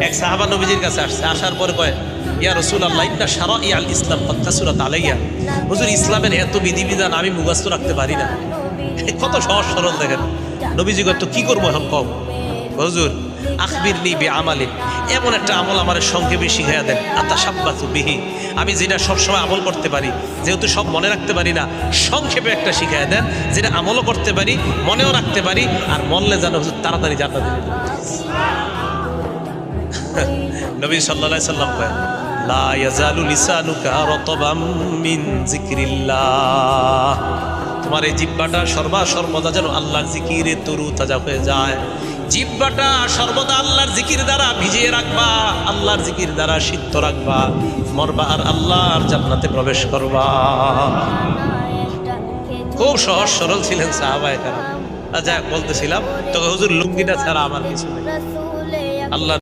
এক সাহাবা নবীজির কাছে আসছে, আসার পরে কয়, ইয়া রাসূলুল্লাহ ইন্না শারাইআল ইসলাম কদ কাসুরাত আলাইয়া। হুজুর, ইসলামের এত বিধিবিধান আমি মুখস্থ রাখতে পারি না। কত সহজ সরল দেখেন। নবীজি কয়, তো কি করবো এখন কও? হুজুর, আখবিরনি বিআমালিন, এমন একটা আমল আমার সংক্ষেপে শিখাইয়া দেন, আতাশাব্বাতু বিহি, আমি যেটা সবসময় আমল করতে পারি, যেহেতু সব মনে রাখতে পারি না, সংক্ষেপে একটা শিখাইয়া দেন যেটা আমলও করতে পারি, মনেও রাখতে পারি, আর মনলে যেন হুজুর তাড়াতাড়ি জান্নাতে যেতে পারি। নবী সাল্লাল্লাহু আলাইহি সাল্লাম কয়, লা ইয়াজালু লিসানুকা রাতাবাম মিন যিকরিল্লাহ, তোমার এই জিহ্বাটা সর্বদা যেন আল্লাহর জিকিরে তরু তাজা হয়ে যায়। জিহ্বাটা সর্বদা আল্লাহর জিকির দ্বারা ভিজিয়ে রাখবা, আল্লাহর জিকির দ্বারা সিদ্ধ রাখবা, মরবা আর আল্লাহর জান্নাতে প্রবেশ করবা। খুব সহজ সরল ছিলেন সাহাবায়ে কেরাম। যা বলতেছিলাম, তবে হুজুর লুঙ্গিটা ছাড়া আমার কিছু নেই। আল্লাহ